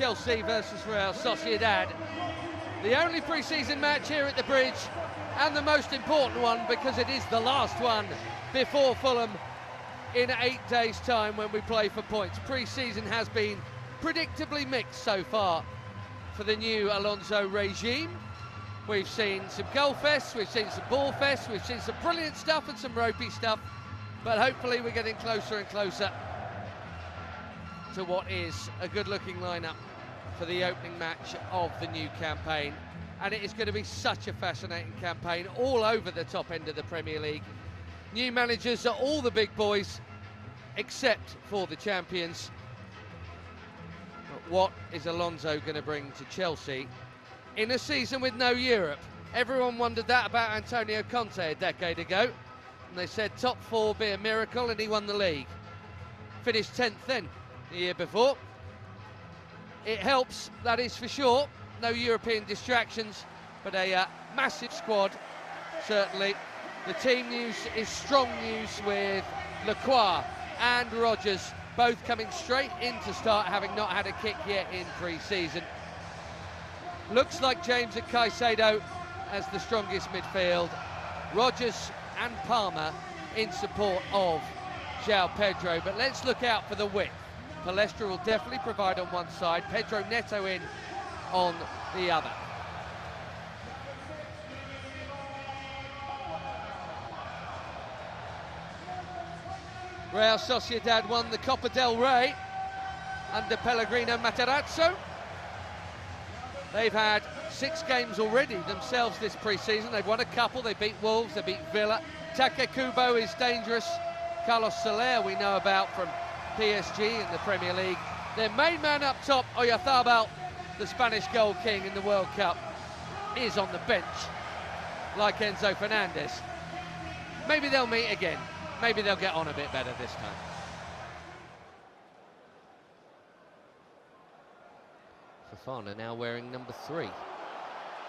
Chelsea versus Real Sociedad. The only pre-season match here at the Bridge, and the most important one because it is the last one before Fulham in 8 days' time when we play for points. Pre-season has been predictably mixed so far for the new Alonso regime. We've seen some goal fests, we've seen some ball fests, we've seen some brilliant stuff and some ropey stuff, but hopefully we're getting closer and closer to what is a good-looking lineup for the opening match of the new campaign. And it is going to be such a fascinating campaign all over the top end of the Premier League. New managers are all the big boys, except for the champions. But what is Alonso going to bring to Chelsea in a season with no Europe? Everyone wondered that about Antonio Conte a decade ago, and they said top four be a miracle, and he won the league. Finished 10th then the year before. It helps, that is for sure. No European distractions, but a massive squad, certainly. The team news is strong news with Lacroix and Rodgers both coming straight in to start, having not had a kick yet in pre-season. Looks like James and Caicedo as the strongest midfield. Rodgers and Palmer in support of João Pedro, but let's look out for the width. Palestra will definitely provide on one side, Pedro Neto in on the other. Real Sociedad won the Copa del Rey under Pellegrino Matarazzo. They've had 6 games already themselves this pre-season. They've won a couple, they beat Wolves, they beat Villa. Take Kubo is dangerous. Carlos Soler we know about from PSG in the Premier League. Their main man up top, Oyarzabal, the Spanish goal king in the World Cup, is on the bench, like Enzo Fernandez. Maybe they'll meet again. Maybe they'll get on a bit better this time. Fofana now wearing number 3.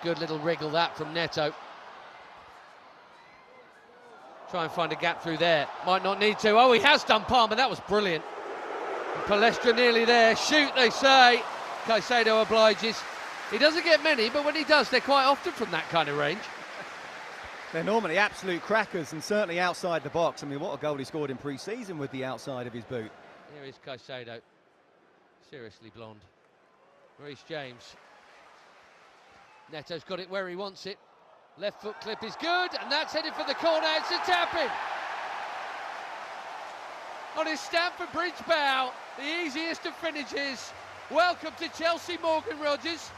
Good little wriggle that from Neto. Try and find a gap through there. Might not need to. Oh, he has done, Palmer. That was brilliant. And Palestra nearly there. Shoot, they say. Caicedo obliges. He doesn't get many, but when he does, they're quite often from that kind of range. They're normally absolute crackers, and certainly outside the box. I mean, what a goal he scored in pre-season with the outside of his boot. Here is Caicedo. Seriously blonde. Reece James. Neto's got it where he wants it. Left foot clip is good, and that's headed for the corner. It's a tap-in. On his Stamford Bridge bow, the easiest of finishes. Welcome to Chelsea, Morgan Rodgers.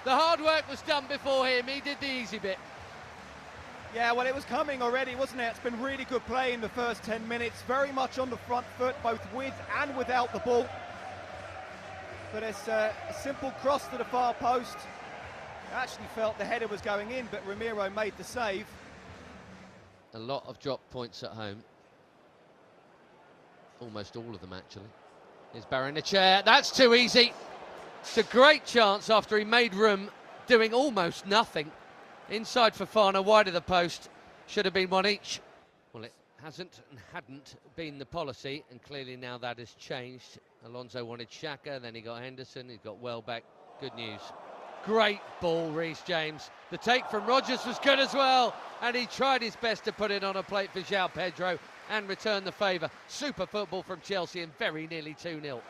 The hard work was done before him. He did the easy bit. Yeah, well, it was coming already, wasn't it? It's been really good play in the first 10 minutes. Very much on the front foot, both with and without the ball. But it's a simple cross to the far post. I actually felt the header was going in, but Ramiro made the save. A lot of drop points at home. Almost all of them, actually. Here's Barrenechea. That's too easy. It's a great chance after he made room, doing almost nothing. Inside Fofana, wide of the post. Should have been one each. Well, it hasn't and hadn't been the policy, and clearly now that has changed. Alonso wanted Xhaka, then he got Henderson, he's got Welbeck. Good news. Great ball, Reece James. The take from Rodgers was good as well, and he tried his best to put it on a plate for João Pedro and return the favour. Super football from Chelsea, and very nearly 2-0.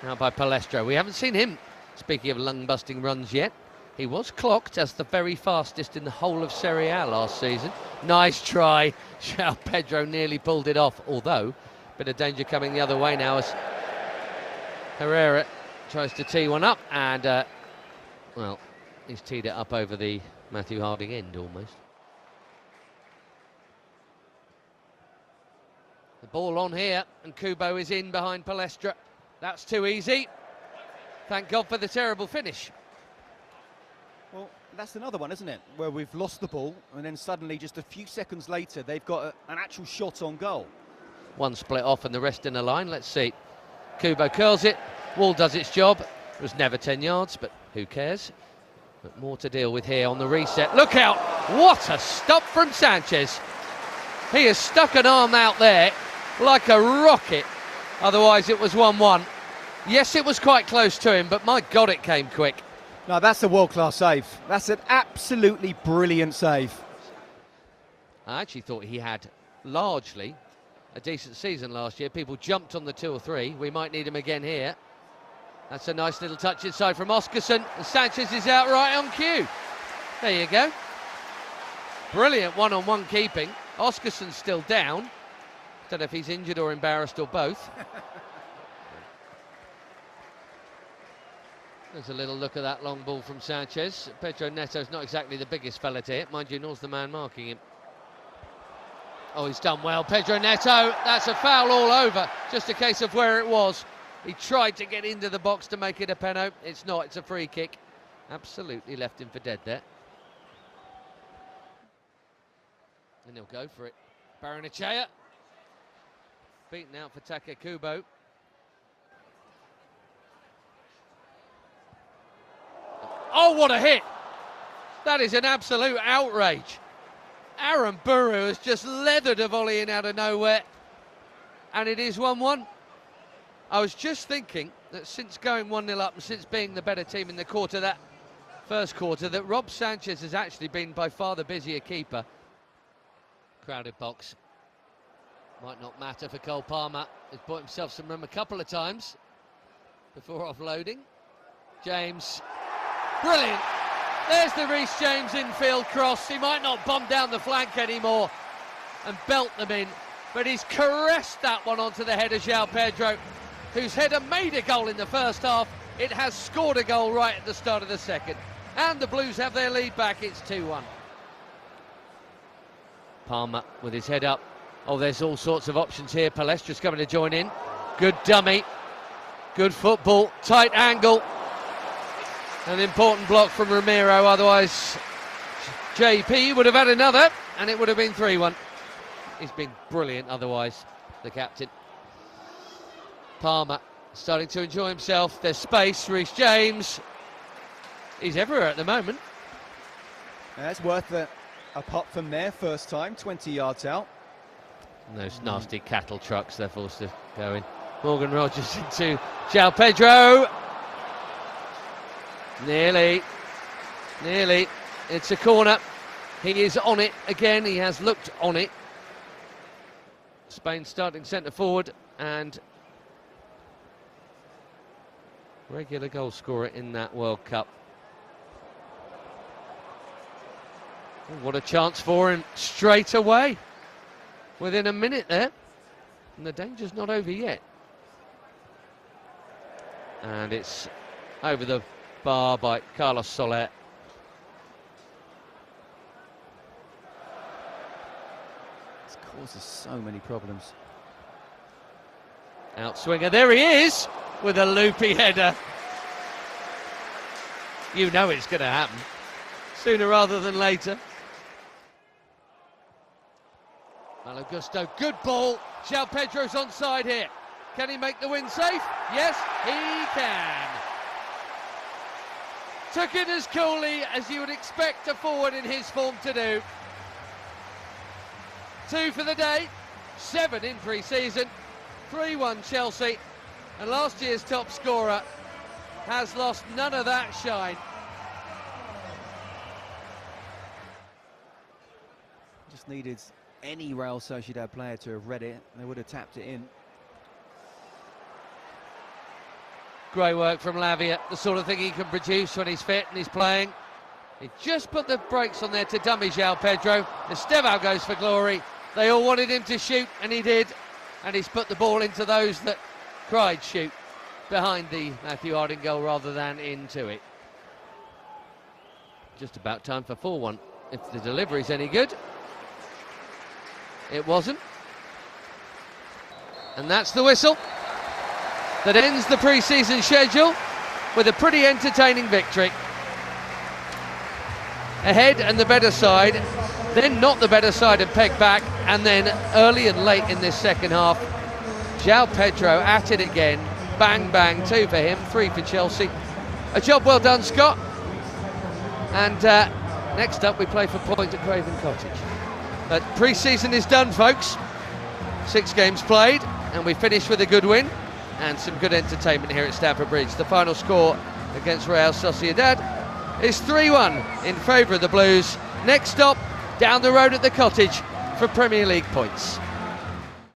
Now by Palestra. We haven't seen him, speaking of lung-busting runs yet. He was clocked as the very fastest in the whole of Serie A last season. Nice try. João Pedro nearly pulled it off, although a bit of danger coming the other way now as Herrera tries to tee one up, and well, he's teed it up over the Matthew Harding end almost. The ball on here, and Kubo is in behind Palestra. That's too easy. Thank God for the terrible finish. Well, that's another one, isn't it? Where we've lost the ball, and then suddenly, just a few seconds later, they've got an actual shot on goal. One split off and the rest in a line. Let's see. Kubo curls it. Wall does its job. It was never 10 yards, but who cares? But more to deal with here on the reset. Look out! What a stop from Sanchez. He has stuck an arm out there like a rocket. Otherwise, it was 1-1. Yes, it was quite close to him, but my God, it came quick. No, that's a world-class save. That's an absolutely brilliant save. I actually thought he had largely a decent season last year. People jumped on the 2 or 3. We might need him again here. That's a nice little touch inside from Oscarson. And Sanchez is out right on cue. There you go. Brilliant one-on-one keeping. Oscarson's still down. Don't know if he's injured or embarrassed or both. There's a little look at that long ball from Sanchez. Pedro Neto's not exactly the biggest fella to hit. Mind you, nor's the man marking him. Oh, he's done well. Pedro Neto, that's a foul all over. Just a case of where it was. He tried to get into the box to make it a penalty. It's not, it's a free kick. Absolutely left him for dead there. And he'll go for it. Barrenechea. Beaten out for Takekubo. Oh, what a hit! That is an absolute outrage. Aaron Buru has just leathered a volley in out of nowhere. And it is 1-1. I was just thinking that since going 1-0 up and since being the better team in the quarter, that first quarter, that Rob Sanchez has actually been by far the busier keeper. Crowded box. Might not matter for Cole Palmer. He's bought himself some room a couple of times before offloading. James. Brilliant. There's the Reece James infield cross. He might not bomb down the flank anymore and belt them in, but he's caressed that one onto the head of João Pedro, whose header made a goal in the first half. It has scored a goal right at the start of the second. And the Blues have their lead back. It's 2-1. Palmer with his head up. Oh, there's all sorts of options here. Palestra's coming to join in. Good dummy. Good football. Tight angle. An important block from Ramiro, otherwise JP would have had another and it would have been 3-1. He's been brilliant otherwise, the captain. Palmer starting to enjoy himself. There's space. Reece James. He's everywhere at the moment. That's worth a pop from there, first time, 20 yards out. And those nasty cattle trucks they're forced to go in. Morgan Rogers into João Pedro. Nearly. It's a corner. He is on it again. He has looked on it. Spain starting centre forward and regular goal scorer in that World Cup. Oh, what a chance for him straight away. Within a minute there. And the danger's not over yet. And it's over the bar by Carlos Soler. This causes so many problems. Outswinger, there he is with a loopy header. You know it's going to happen sooner rather than later. Malo Gusto, good ball. João Pedro's onside here. Can he make the win safe? Yes, he can. Took it as coolly as you would expect a forward in his form to do. 2 for the day, 7 in pre-season, 3-1 Chelsea, and last year's top scorer has lost none of that shine. Just needed any Real Sociedad player to have read it, they would have tapped it in. Great work from Lavia, the sort of thing he can produce when he's fit and he's playing. He just put the brakes on there to dummy João Pedro. Estevao goes for glory. They all wanted him to shoot, and he did. And he's put the ball into those that cried shoot behind the Matthew Harding goal rather than into it. Just about time for 4-1. If the delivery's any good. It wasn't. And that's the whistle that ends the pre-season schedule with a pretty entertaining victory. Ahead and the better side, then not the better side and pegged back, and then early and late in this second half, João Pedro at it again. Bang, bang, 2 for him, 3 for Chelsea. A job well done, Scott. And next up we play for Point at Craven Cottage. But pre-season is done, folks. 6 games played, and we finished with a good win. and some good entertainment here at Stamford Bridge. The final score against Real Sociedad is 3-1 in favour of the Blues. Next stop, down the road at the Cottage for Premier League points.